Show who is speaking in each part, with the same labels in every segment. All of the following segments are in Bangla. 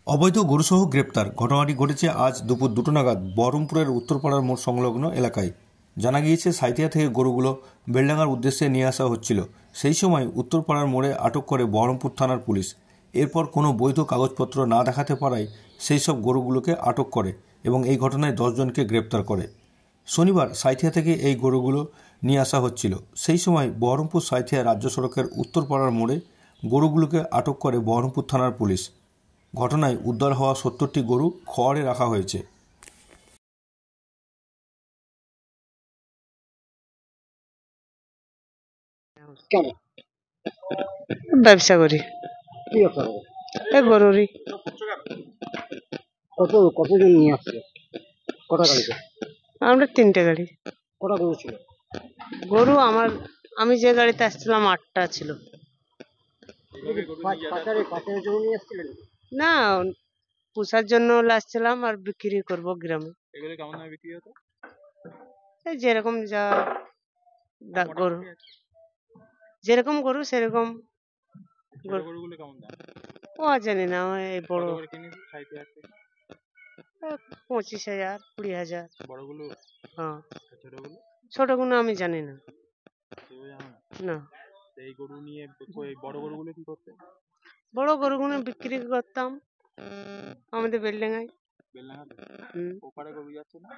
Speaker 1: অবৈধ গরুসহ গ্রেপ্তার। ঘটনাটি ঘটেছে আজ দুপুর 2টো নাগাদ বহরমপুরের উত্তরপাড়ার মোড় সংলগ্ন এলাকায়। জানা গিয়েছে, সাঁইথিয়া থেকে গরুগুলো বেলডাঙ্গার উদ্দেশ্যে নিয়ে আসা হচ্ছিল। সেই সময় উত্তরপাড়ার মোড়ে আটক করে বহরমপুর থানার পুলিশ। এরপর কোনো বৈধ কাগজপত্র না দেখাতে পারায় সেই সব গরুগুলোকে আটক করে এবং এই ঘটনায় 10 জনকে গ্রেপ্তার করে। শনিবার সাঁইথিয়া থেকে এই গরুগুলো নিয়ে আসা হচ্ছিল। সেই সময় বহরমপুর সাঁইথিয়া রাজ্য সড়কের উত্তরপাড়ার মোড়ে গরুগুলোকে আটক করে বহরমপুর থানার পুলিশ। ঘটনায় উদ্ধার হওয়া 70টি গরু খোয়াড়ে রাখা হয়েছে।
Speaker 2: কেন?
Speaker 3: ব্যবসা করি,
Speaker 2: কি ব্যবসা করো?
Speaker 3: এই গরুরই।
Speaker 2: কতজন নিয়ে আসছে? কটা গাড়িতে?
Speaker 3: আমরা 3টে গাড়ি।
Speaker 2: কটা গরু ছিল?
Speaker 3: গরু আমি যে গাড়িতে আসছিলাম 8টা ছিল।
Speaker 2: পাচারের জন্য নিয়ে আসছিলেন?
Speaker 3: না, পুষার জন্য আসছিলাম আর বিক্রি করব গ্রামে।
Speaker 4: এগুলো কেমন দামে বিক্রি হতো?
Speaker 3: এই যেরকম যা গরু, যেরকম গরু সেরকম
Speaker 4: গরুগুলো কেমন দাম?
Speaker 3: ও জানি না, এই বড়
Speaker 4: করে কিনেছি সাইতে আছে
Speaker 3: 25,000 20,000।
Speaker 4: বড়গুলো?
Speaker 3: হ্যাঁ।
Speaker 4: ছোটগুলো?
Speaker 3: ছোটগুলো আমি জানি না।
Speaker 4: কেউ জানো না?
Speaker 3: না।
Speaker 4: এই গরু নিয়ে বড় গরুগুলো কি করতে?
Speaker 3: বড় গরুগুলো বিক্রি করতাম আমাদের বেলডাঙ্গায়।
Speaker 4: বেলডাঙ্গাতে?
Speaker 3: হুম।
Speaker 4: ওপারে গরু যাচ্ছে না?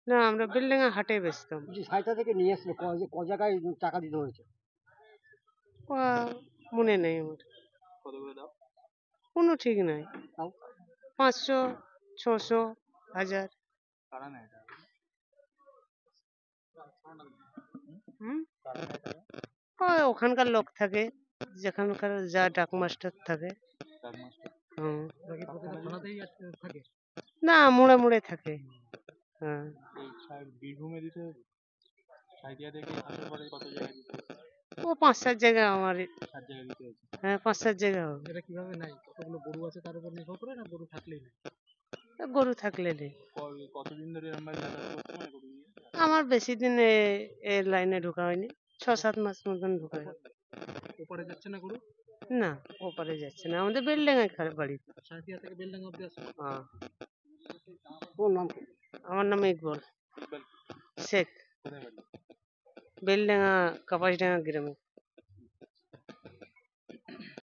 Speaker 3: না, আমরা বেলডাঙ্গা হাটে বেচতাম।
Speaker 2: যে সাইথিয়া থেকে নিয়ে আসলে ক জায়গায় টাকা দিতে হয়েছে?
Speaker 3: ও মনে নেই আমার,
Speaker 4: কত করে দাও?
Speaker 3: কোনো ঠিক নাই।
Speaker 2: তাও
Speaker 3: 500, 600, 1000।
Speaker 4: কারা নেয় এটা?
Speaker 3: হুম।
Speaker 4: কারা নেয় টাকা?
Speaker 3: ওখানকার লোক থাকে, যেখানকার যা ডাক মাস্টার থাকে।
Speaker 4: ডাক মাস্টার?
Speaker 3: হুম।
Speaker 4: থানাতেই থাকে?
Speaker 3: না, মোড়ে মোড়ে থাকে। হ্যাঁ।
Speaker 4: এই বীরভূমে দিতে হবে? সাইথিয়া থেকে আসার পরে কত জায়গায় দিতে হবে?
Speaker 3: ও 5-7 জায়গায় আমার।
Speaker 4: 7 জায়গায় দিতে হয়েছে?
Speaker 3: হ্যাঁ, 5-7 জায়গা হবে।
Speaker 4: এটা কিভাবে নাই? কতগুলো গরু আছে তার উপর নির্ভর করে, না গরু থাকলেই নেই?
Speaker 3: গরু থাকলে নেই।
Speaker 4: কতদিন ধরে এরকম ভাবে যাতায়াত করতে হয় গরু নিয়ে?
Speaker 3: আমার বেশি দিন এর লাইনে ঢোকা হয়নি, 6-7 মাস মতন ঢোকা হয়।
Speaker 4: ওপারে যাচ্ছে না গরু?
Speaker 3: না, ওপারে যাচ্ছে না, আমাদের বেলডাঙ্গায় বাড়ি।
Speaker 4: সাঁইথিয়া থেকে বেলডাঙ্গা অব্দি আসে?
Speaker 3: হ্যাঁ।
Speaker 2: তোর নাম কি?
Speaker 3: আমার নাম ইকবল
Speaker 4: ইকবাল
Speaker 3: শেখ।
Speaker 4: কোথায় বাড়ি?
Speaker 3: বেলডাঙ্গা কাপাসডাঙ্গা গ্রামে।